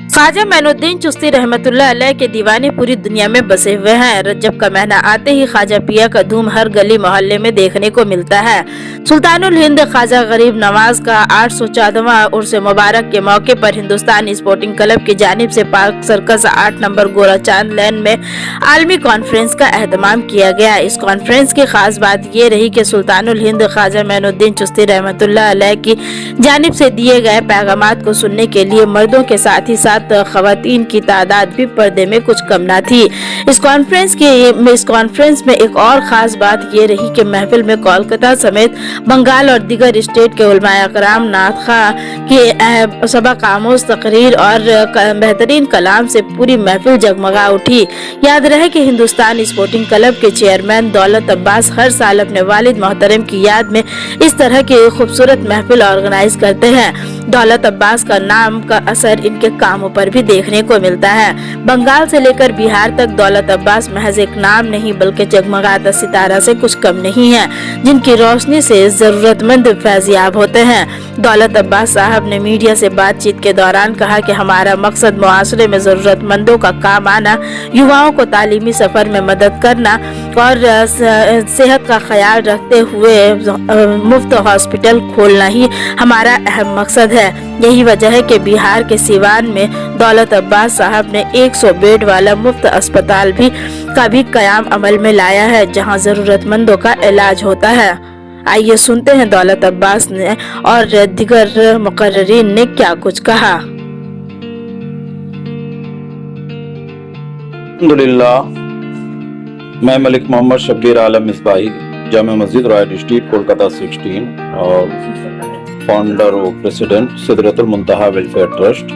ख्वाजा मोइनुद्दीन चिश्ती रहमतुल्लाह अलैह के दीवाने पूरी दुनिया में बसे हुए हैं। रजब का महीना आते ही ख्वाजा पिया का धूम हर गली मोहल्ले में देखने को मिलता है। सुल्तानुल हिंद ख्वाजा गरीब नवाज का 814वां उर्स मुबारक के मौके पर हिंदुस्तान स्पोर्टिंग क्लब की जानिब से पार्क सर्कस 8 नंबर गोरा चांद लेन में आलमी कॉन्फ्रेंस का एहतमाम किया गया। इस कॉन्फ्रेंस की खास बात ये रही कि सुल्तानुल हिंद ख्वाजा मोइनुद्दीन चिश्ती रहमतुल्लाह अलैह की जानिब से दिए गए पैगामात को सुनने के लिए मर्दों के साथ ही साथ खवातीन की तादाद भी पर्दे में कुछ कम ना थी। इस कॉन्फ्रेंस में एक और खास बात ये रही कि महफिल में कोलकाता समेत बंगाल और दीगर स्टेट के उलमाए कराम नातखा की सबक आमोज तकरीर और बेहतरीन कलाम से पूरी महफिल जगमगा उठी। याद रहे कि हिंदुस्तान स्पोर्टिंग क्लब के चेयरमैन दौलत अब्बास हर साल अपने वालिद मोहतरम की याद में इस तरह की खूबसूरत महफिल ऑर्गेनाइज करते हैं। दौलत अब्बास का नाम का असर इनके कामों पर भी देखने को मिलता है। बंगाल से लेकर बिहार तक दौलत अब्बास महज एक नाम नहीं बल्कि जगमगाता सितारा से कुछ कम नहीं है, जिनकी रोशनी से जरूरतमंद फैजियाब होते हैं। दौलत अब्बास साहब ने मीडिया से बातचीत के दौरान कहा कि हमारा मकसद मुआशरे में जरूरतमंदों का काम आना, युवाओं को तालीमी सफर में मदद करना और सेहत का ख्याल रखते हुए मुफ्त हॉस्पिटल खोलना ही हमारा अहम मकसद है। यही वजह है कि बिहार के सिवान में दौलत अब्बास साहब ने 100 बेड वाला मुफ्त अस्पताल का भी कयाम अमल में लाया है, जहां जरूरतमंदों का इलाज होता है। आइए सुनते हैं दौलत अब्बास ने और दीगर मुकर्ररीन ने क्या कुछ कहा। अल्हम्दुलिल्लाह, मैं मलिक मोहम्मद शब्बीर आलम मिसबाही, जामा मस्जिद रॉयल स्ट्रीट कोलकाता 16 और फाउंडर और प्रेसिडेंट सिदरतुल मुंतहा वेलफेयर ट्रस्ट।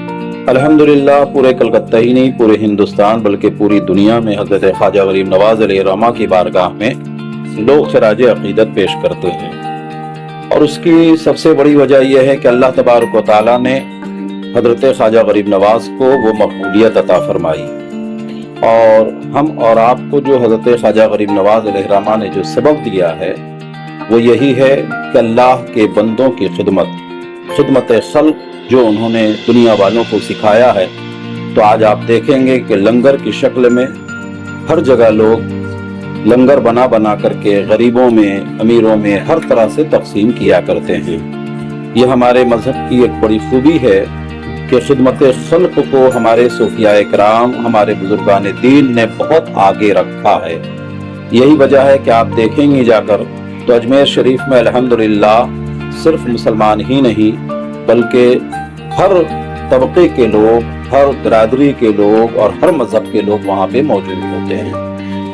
अल्हम्दुलिल्लाह, पूरे कलकत्ता ही नहीं पूरे हिंदुस्तान बल्कि पूरी दुनिया में हज़रत ख्वाजा गरीब नवाज अलैहिर्रहमा की बारगाह में लोग खराज अक़ीदत पेश करते हैं और उसकी सबसे बड़ी वजह यह है कि अल्लाह तबारक व तआला ने हज़रत ख्वाजा गरीब नवाज को वो मक़बूलियत अता फरमाई और हम और आपको जो हज़रत ख्वाजा गरीब नवाज अलैहिर्रहमा ने जो सबक दिया है वो यही है कि अल्लाह के बंदों की खिदमत खल्क़ जो उन्होंने दुनिया वालों को सिखाया है। तो आज आप देखेंगे कि लंगर की शक्ल में हर जगह लोग लंगर बना बना करके गरीबों में, अमीरों में हर तरह से तकसीम किया करते हैं। ये हमारे मजहब की एक बड़ी खूबी है कि खिदमत खल्क़ को हमारे सूफिया कराम, हमारे बुजुर्गान दीन ने बहुत आगे रखा है। यही वजह है कि आप देखेंगे जाकर तो अजमेर शरीफ में अल्हम्दुलिल्लाह सिर्फ मुसलमान ही नहीं बल्कि हर तबके के लोग, हर बिरादरी के लोग और हर मजहब के लोग वहाँ पे मौजूद होते हैं।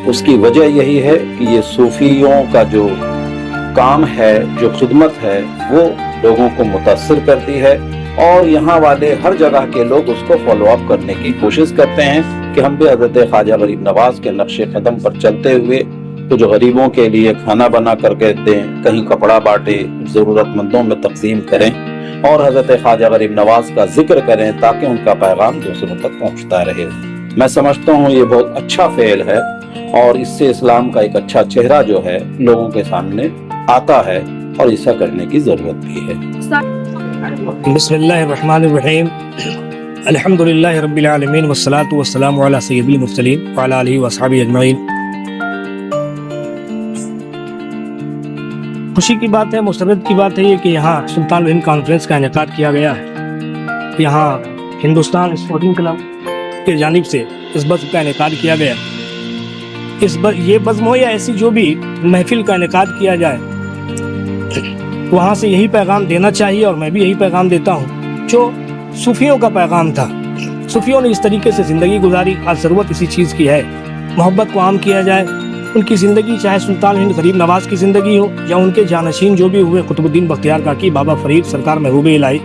उसकी वजह यही है कि ये सूफियों का जो काम है, जो खिदमत है, वो लोगों को मुतासिर करती है और यहाँ वाले हर जगह के लोग उसको फॉलो अप करने की कोशिश करते हैं कि हम भी हज़रत ख्वाजा गरीब नवाज के नक्शे कदम पर चलते हुए कुछ गरीबों के लिए खाना बना करके दें, कहीं कपड़ा बांटे, ज़रूरतमंदों में तकसीम करें और हज़रत ख्वाजा गरीब नवाज का जिक्र करें ताकि उनका पैगाम दूसरों तक पहुँचता रहे। मैं समझता हूँ ये बहुत अच्छा फ़ेल है और इससे इस्लाम का एक अच्छा चेहरा जो है लोगों के सामने आता है और ऐसा करने की ज़रूरत भी है। बिस्मिल्लाहिर्रहमानिर्रहीम, अल्हम्दुलिल्लाहि रब्बिल आलमीन वस्सलातु वस्सलामु अला सय्यिदिल मुरसलीन व अला आलिहि व अस्हाबिहि अजमईन। खुशी की बात है, मुसर्रत की बात है ये कि यहाँ सुल्तानुल हिंद कॉन्फ्रेंस का इनेकाद किया गया है। यहाँ हिंदुस्तान स्पोर्टिंग क्लब के जानिब से इस बज़्म का इनेकाद किया गया। ये बज़्म हो या ऐसी जो भी महफिल का इनेकाद किया जाए, वहाँ से यही पैगाम देना चाहिए और मैं भी यही पैगाम देता हूँ जो सूफियों का पैगाम था। सूफियों ने इस तरीके से ज़िंदगी गुजारी। आज ज़रूरत इसी चीज़ की है, मोहब्बत को आम किया जाए। उनकी ज़िंदगी चाहे सुल्तानुल हिंद गरीब नवाज की ज़िंदगी हो या उनके जानशीन जो भी हुए कुतुबुद्दीन बख्तियार काकी, बाबा फरीद, सरकार महबूब इलाही,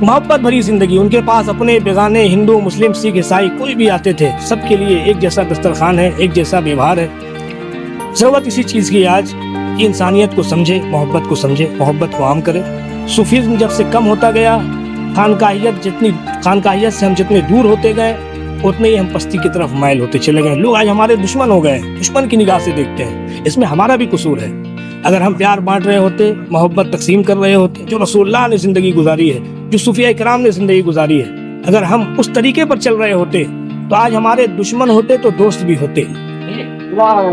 मोहब्बत भरी ज़िंदगी। उनके पास अपने बेगाने हिंदू, मुस्लिम, सिख, ईसाई कोई भी आते थे, सबके लिए एक जैसा दस्तरखान है, एक जैसा व्यवहार है। ज़रूरत इसी चीज़ की आज कि इंसानियत को समझे, मोहब्बत को समझे, मोहब्बत को आम करे। सूफीज़्म जब से कम होता गया, खानकाहियत से हम जितने दूर होते गए उतने ही हम पस्ती की तरफ माइल होते चले गए। लोग आज हमारे दुश्मन हो गए, दुश्मन की निगाह से देखते हैं। इसमें हमारा भी कसूर है। अगर हम प्यार बांट रहे होते, मोहब्बत तकसीम कर रहे होते, जो रसूलुल्लाह ने ज़िंदगी गुजारी है, जो सूफिया कराम ने ज़िंदगी गुजारी है, अगर हम उस तरीके पर चल रहे होते तो आज हमारे दुश्मन होते तो दोस्त भी होते।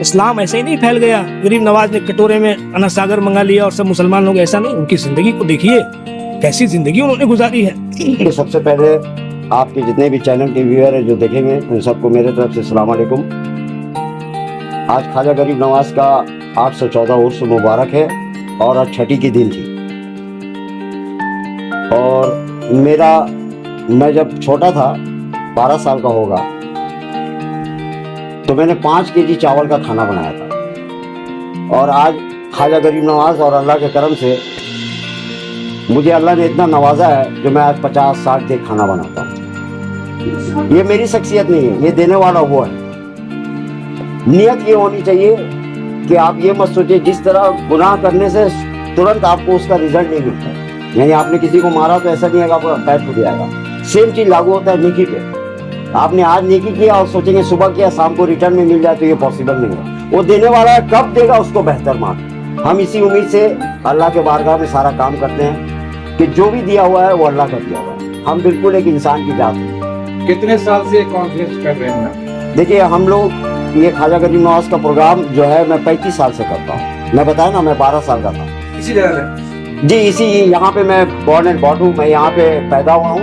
इस्लाम ऐसे ही नहीं फैल गया, गरीब नवाज ने कटोरे में अना सागर मंगा लिया और सब मुसलमान लोग, ऐसा नहीं। उनकी जिंदगी को देखिए, कैसी जिंदगी उन्होंने गुजारी है। तो सबसे पहले आपके जितने भी चैनल के व्यूअर हैं जो देखेंगे उन सबको मेरे तरफ से अस्सलाम वालेकुम। आज ख्वाजा गरीब नवाज का 814 उर्स मुबारक है और आज छठी की दिन थी। और मैं जब छोटा था, 12 साल का होगा, तो मैंने 5 केजी चावल का खाना बनाया था। और आज ख्वाजा गरीब नवाज और अल्लाह के करम से मुझे अल्लाह ने इतना नवाजा है जो मैं आज 50-60 के खाना बनाता हूँ। ये मेरी शख्सियत नहीं है, ये देने वाला वो है। नियत ये होनी चाहिए कि आप ये मत सोचिए जिस तरह गुनाह करने से तुरंत आपको उसका रिजल्ट नहीं मिलता। यानी आपने किसी को मारा तो ऐसा नहीं है कि आपका पैर टूट जाएगा। सेम चीज लागू होता है नेकी पे। आपने आज नेकी किया और सोचेंगे सुबह किया शाम को रिटर्न में मिल जाए, तो ये पॉसिबल नहीं है। वो देने वाला है, कब देगा उसको बेहतर मार्ग। हम इसी उम्मीद से अल्लाह के बारगाह में सारा काम करते हैं कि जो भी दिया हुआ है वो अल्लाह का दिया हुआ है। हम बिल्कुल एक इंसान की जात हैं। कितने साल से कॉन्फ्रेंस कर रहे हैं? देखिए, हम लोग ये ख्वाजा गरीब नवाज का प्रोग्राम जो है मैं 35 साल से करता हूँ। मैं बताया ना, मैं 12 साल का था। इसी जगह से? जी, इसी यहाँ पे मैं बॉर्न एंड बॉट हूँ। मैं यहाँ पे पैदा हुआ हूँ।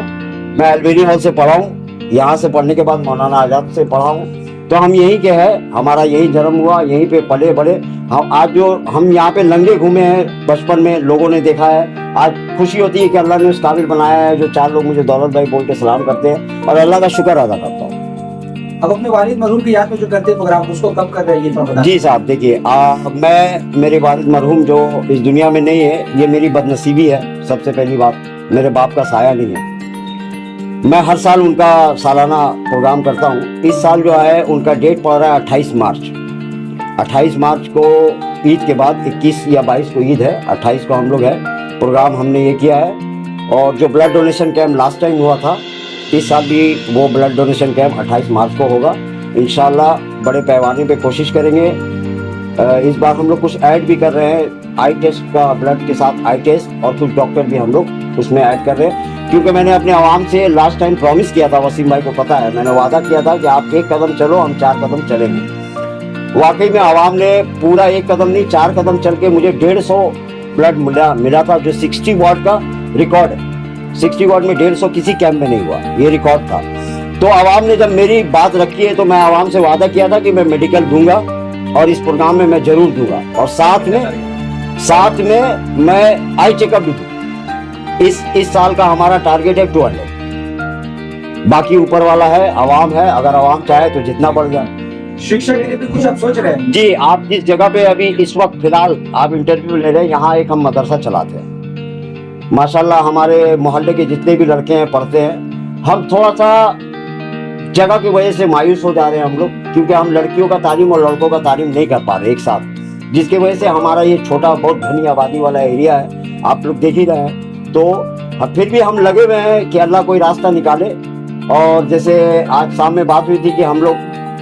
मैं एल्बेनी हॉल से पढ़ा हूँ। यहाँ से पढ़ने के बाद मौलाना आजाद से पढ़ा हूँ। तो हम यहीं के हैं, हमारा यही जन्म हुआ, यहीं पे पले बड़े। हम आज जो हम यहाँ पे नंगे घूमे हैं, बचपन में लोगों ने देखा है। आज खुशी होती है कि अल्लाह ने उस काबिल बनाया है जो 4 लोग मुझे दौलत भाई बोल के सलाम करते हैं और अल्लाह का शुक्र अदा करता हूँ। अब अपने वालिद मरहूम की याद में जो करते प्रोग्राम उसको कब कर रहे हैं ये तो बता। जी साहब, देखिए मैं मेरे वालिद मरहूम जो इस दुनिया में नहीं है, ये मेरी बदनसीबी है। सबसे पहली बात, मेरे बाप का साया नहीं है। मैं हर साल उनका सालाना प्रोग्राम करता हूँ। इस साल जो है उनका डेट पड़ रहा है 28 मार्च। 28 मार्च को ईद के बाद 21 या 22 को ईद है, 28 को हम लोग है प्रोग्राम हमने ये किया है। और जो blood donation camp last time हुआ था, इस साल भी वो ब्लड डोनेशन कैंप 28 मार्च को होगा। इंशाल्लाह बड़े पैमाने पे कोशिश करेंगे। इस बार हम लोग कुछ ऐड भी कर रहे हैं, आई टेस्ट का, ब्लड के साथ आई टेस्ट, और कुछ डॉक्टर भी हम लोग उसमें ऐड कर रहे हैं। क्योंकि मैंने अपने आवाम से लास्ट टाइम प्रॉमिस किया था, वसीम भाई को पता है, मैंने वादा किया था कि आप 1 कदम चलो, हम 4 कदम चलेंगे। वाकई में आवाम ने पूरा 1 कदम नहीं 4 कदम चल के मुझे 150 ब्लड मिला था, जो 60 वाट का रिकॉर्ड है। 60 वाट में 150 किसी कैंप में नहीं हुआ, ये रिकॉर्ड था। तो आवाम ने जब मेरी बात रखी है तो मैं आवाम से वादा किया था कि मैं मेडिकल दूंगा और इस प्रोग्राम में मैं जरूर दूंगा, और साथ में मैं आई चेकअप भी दूंगा। इस साल का हमारा टारगेट है 200। बाकी ऊपर वाला है, आवाम है, अगर आवाम चाहे तो जितना बढ़ जाए। शिक्षा के लिए भी कुछ आप सोच रहे हैं? जी, आप जिस जगह पे अभी इस वक्त फिलहाल आप इंटरव्यू ले रहे हैं, यहाँ एक हम मदरसा चलाते हैं। माशाल्लाह हमारे मोहल्ले के जितने भी लड़के हैं पढ़ते हैं। हम थोड़ा सा जगह की वजह से मायूस हो जा रहे हैं हम लोग, क्योंकि हम लड़कियों का तालीम और लड़कों का तालीम नहीं कर पा रहे एक साथ, जिसकी वजह से हमारा ये छोटा बहुत घनी आबादी वाला एरिया है, आप लोग देख ही रहे हैं। तो फिर भी हम लगे हुए हैं कि अल्लाह कोई रास्ता निकाले। और जैसे आज शाम में बात हुई थी कि हम लोग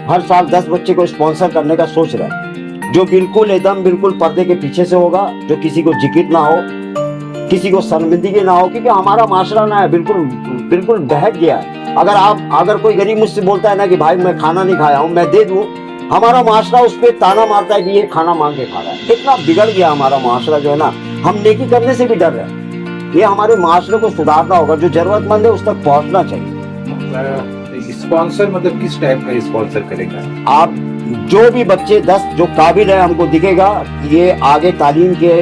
हर साल 10 बच्चे को स्पॉन्सर करने का सोच रहे हैं, जो बिल्कुल पर्दे के पीछे से होगा, जो किसी को जिक्र ना हो, किसी को शर्मिंदगी ना हो, क्योंकि हमारा माशरा ना है बिल्कुल बहक गया है। अगर कोई गरीब मुझसे बोलता है ना कि भाई मैं खाना नहीं खाया हूँ, मैं दे दूँ, हमारा माशरा उस पर ताना मारता है कि ये खाना मांग के खा रहा है। कितना बिगड़ गया हमारा माशरा जो है ना। हम नेकी करने से भी डर रहे हैं। ये हमारे माशरे को सुधारना होगा, जो जरूरतमंद है उस तक पहुंचना चाहिए। स्पॉन्सर मतलब किस टाइप का स्पॉन्सर करेगा? आप जो भी बच्चे 10 जो काबिल है, हमको दिखेगा ये आगे तालीम के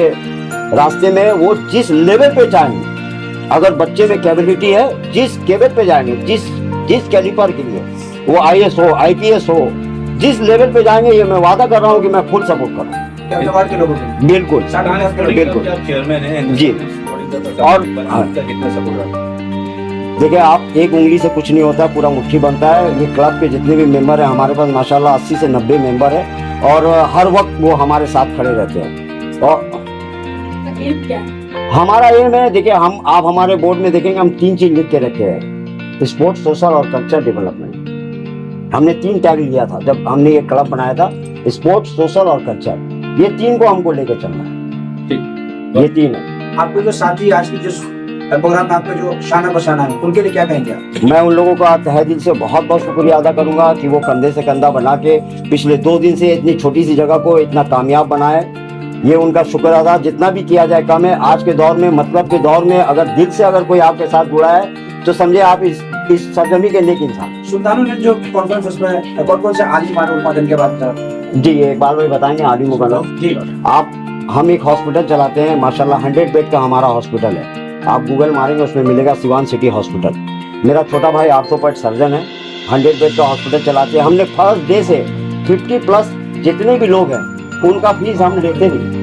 रास्ते में वो जिस लेवल पे जाएंगे, अगर बच्चे में कैपेबिलिटी है, जिस लेवल पे जाएंगे, जिस कैलिपर के लिए, वो IAS हो, IPS हो, जिस लेवल पे जाएंगे, ये मैं वादा कर रहा हूँ कि मैं फुल सपोर्ट करूँ। के लोगों को बिल्कुल चेयरमैन है जी। और कितना सपोर्ट? देखिए, आप एक उंगली से कुछ नहीं होता, पूरा मुट्ठी बनता है। ये क्लब के जितने भी मेंबर हैं, हमारे पास माशाल्लाह 80 से 90 मेंबर है, और हर वक्त वो हमारे साथ खड़े रहते हैं। और हमारा एम है, देखिए आप हमारे बोर्ड में देखेंगे, हम 3 चीज लिख के रखे हैं: स्पोर्ट्स, सोशल और कल्चर डेवलपमेंट। हमने 3 टैग लिया था जब हमने ये क्लब बनाया था, स्पोर्ट्स, सोशल और कल्चर। ये 3 को हमको लेके चलना है, ये 3 है। आपके जो साथी आज की जो प्रोग्राम में आपका जो शाना बशाना है, उनके लिए क्या कहेंगे आप? मैं उन लोगों का तहे दिल से बहुत बहुत शुक्रिया अदा करूंगा कि वो कंधे से कंधा बना के पिछले 2 दिन से इतनी छोटी सी जगह को इतना कामयाब बनाए। ये उनका शुक्र अदा, जितना भी किया जाए कम है। आज के दौर में, मतलब के दौर में, अगर दिल से अगर कोई आपके साथ जुड़ा है तो समझे आप इस सरजमी के नेक इंसान। सुल्तानुल हिंद जो कॉन्फ्रेंस उसमें कौन से आलिम मालूम जिनके बाद जी इकबाल भाई बताएंगे आलिमों का नाम। जी हम एक हॉस्पिटल चलाते हैं माशाल्लाह, 100 बेड का हमारा हॉस्पिटल है। आप गूगल मारेंगे उसमें मिलेगा सिवान सिटी हॉस्पिटल। मेरा छोटा भाई आर्थोपेड सर्जन है, 100 बेड का हॉस्पिटल चलाते हैं। हमने फर्स्ट डे से 50+ जितने भी लोग हैं उनका फीस हम लेते नहीं।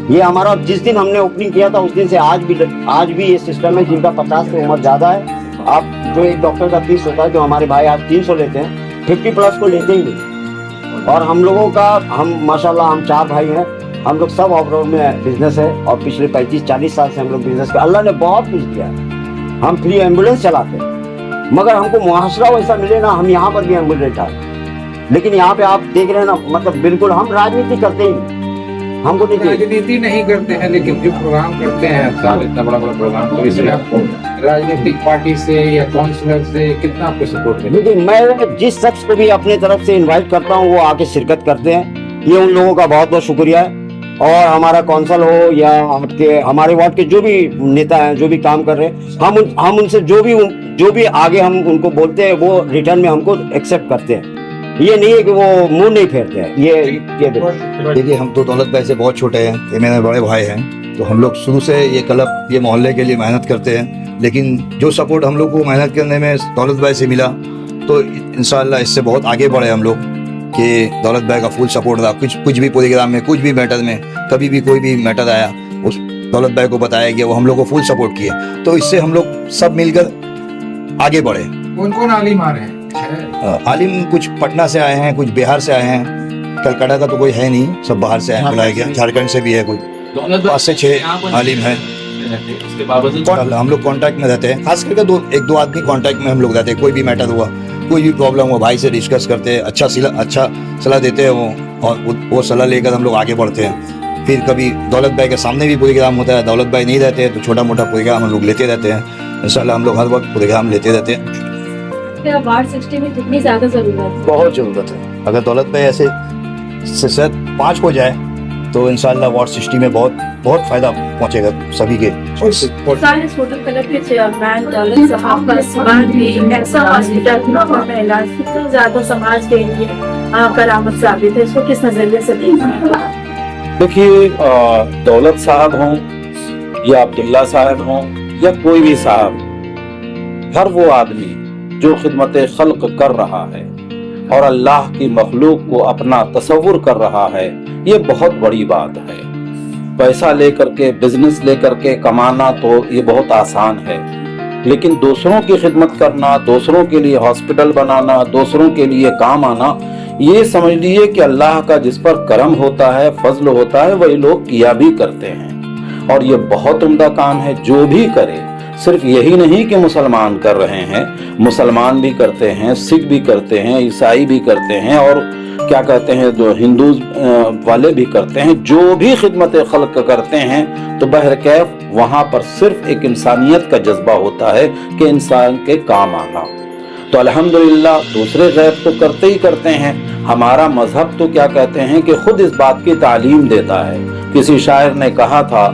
ये हमारा जिस दिन हमने ओपनिंग किया था उस दिन से आज भी ये सिस्टम है। जिनका 50 से उम्र ज़्यादा है, आप जो एक डॉक्टर का फीस होता है, जो हमारे भाई आज 300 लेते हैं, 50+ को लेते ही नहीं। और हम लोगों का, हम माशाल्लाह हम 4 भाई हैं, हम लोग सब ऑफ-रोड में बिजनेस है और पिछले 35-40 साल से हम लोग बिजनेस कर, अल्लाह ने बहुत कुछ दिया है। हम फ्री एम्बुलेंस चलाते हैं, मगर हमको मुआशरा वैसा मिले ना, हम यहाँ पर भी एम्बुलेंस चलाते। लेकिन यहाँ पे आप देख रहे हैं ना, मतलब बिल्कुल हम राजनीति करते ही नहीं, हमको नहीं चाहिए। राजनीति नहीं करते हैं, लेकिन जो प्रोग्राम करते हैं साल इतना बड़ा बड़ा प्रोग्राम, तो इसलिए आपको राजनीतिक पार्टी से या काउंसिलर से कितना आपको सपोर्ट मिले? लेकिन मैं जिस शख्स को भी अपने तरफ से इनवाइट करता हूँ वो आके शिरकत करते हैं। ये उन लोगों का बहुत बहुत शुक्रिया है। और हमारा कौंसल हो या आपके हमारे वार्ड के जो भी नेता हैं, जो भी काम कर रहे हैं, हम उनसे जो भी आगे हम उनको बोलते हैं वो रिटर्न में हमको एक्सेप्ट करते हैं। ये नहीं है कि वो मुंह नहीं फेरते हैं। ये देखिए, हम तो दौलत भाई से बहुत छोटे हैं, ये मेरे बड़े भाई हैं, तो हम लोग शुरू से ये क्लब, ये मोहल्ले के लिए मेहनत करते हैं। लेकिन जो सपोर्ट हम लोग को मेहनत करने में दौलत भाई से मिला, तो इंशाअल्लाह इससे बहुत आगे बढ़े हम लोग कि दौलत भाई का फुल सपोर्ट रहा। कुछ भी प्रोग्राम में, कुछ भी मैटर में, कभी भी कोई भी मैटर आया, उस दौलत भाई को बताया गया, वो हम लोग को फुल सपोर्ट किया। तो इससे हम लोग सब मिलकर आगे बढ़े। कौन कौन आलिम आ रहे हैं? आलिम कुछ पटना से आए हैं, कुछ बिहार से आए हैं, कलकत्ता का तो कोई है नहीं, सब बाहर से आए, बुलाया गया। झारखंड से भी है कोई 5 से 6 आलिम हैं। हम लोग कांटेक्ट में रहते हैं, खास करके 1-2 आदमी कांटेक्ट में हम लोग रहते हैं। कोई भी मैटर हुआ, कोई भी प्रॉब्लम हुआ, भाई से डिस्कस करते हैं, अच्छा सलाह देते हैं वो, और वो सलाह लेकर हम लोग आगे बढ़ते हैं। फिर कभी दौलत भाई के सामने भी प्रोग्राम होता है, दौलत भाई नहीं रहते हैं तो छोटा मोटा प्रोग्राम हम लोग लेते रहते हैं। इंशाल्लाह हम लोग हर वक्त प्रोग्राम लेते रहते हैं। वार्ड 60 में कितनी ज्यादा जरूरत है? बहुत ज़रूरत है। अगर दौलत भाई ऐसे शायद 5 हो जाए तो इंशाल्लाह वार्ड 60 में बहुत फायदा पहुंचेगा सभी के। सारे सोशल क्लब के चेयरमैन दौलत साहब का समाज भी ऐसा हॉस्पिटल में इलाज कितना ज्यादा समाज के लिए करामत साबित है, इसको किस नजरिए से देखते हैं? देखिए, दौलत साहब हों या अब्दुल्ला साहब हों या कोई भी साहब, हर वो आदमी जो खिदमत खल्क कर रहा है और अल्लाह की मखलूक को अपना तसव्वुर कर रहा है, ये बहुत बड़ी बात है। पैसा लेकर के, बिजनेस लेकर के कमाना तो ये बहुत आसान है, लेकिन दूसरों की खिदमत करना, दूसरों के लिए हॉस्पिटल बनाना, दूसरों के लिए काम आना, ये समझ लीजिए कि अल्लाह का जिस पर करम होता है, फजल होता है, वही लोग किया भी करते हैं। और ये बहुत उम्दा काम है। जो भी करे, सिर्फ यही नहीं कि मुसलमान कर रहे हैं, मुसलमान भी करते हैं, सिख भी करते हैं, ईसाई भी करते हैं, और क्या कहते हैं जो हिंदू वाले भी करते हैं। जो भी खिदमत खल्क करते हैं तो बहरकैफ वहाँ पर सिर्फ एक इंसानियत का जज्बा होता है कि इंसान के काम आना। तो अल्हम्दुलिल्लाह दूसरे गैर तो करते ही करते हैं। हमारा मजहब तो क्या कहते हैं कि खुद इस बात की तालीम देता है। किसी शायर ने कहा था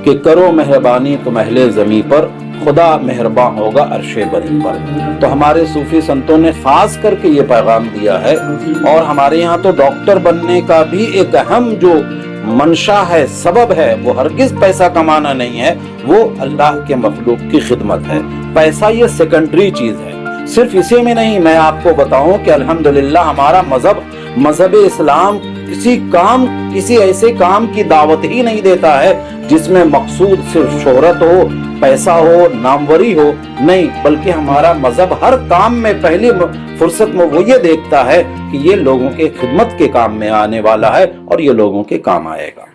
कि करो मेहरबानी तुम अहले ज़मीं पर, खुदा मेहरबान होगा अर्शे बरी पर। तो हमारे सूफी संतों ने खास करके ये पैगाम दिया है। और हमारे यहाँ तो डॉक्टर बनने का भी एक अहम जो मंशा है, सबब है, वो हरगिज पैसा कमाना नहीं है, वो अल्लाह के मखलूक की खिदमत है। पैसा ये सेकेंडरी चीज है। सिर्फ इसी में नहीं, मैं आपको बताऊं कि अल्हम्दुलिल्लाह हमारा मजहब इस्लाम किसी ऐसे काम की दावत ही नहीं देता है जिसमें मकसूद सिर्फ शोहरत हो, पैसा हो, नामवरी हो, नहीं, बल्कि हमारा मजहब हर काम में पहली फुर्सत में वो ये देखता है कि ये लोगों के खिदमत के काम में आने वाला है और ये लोगों के काम आएगा।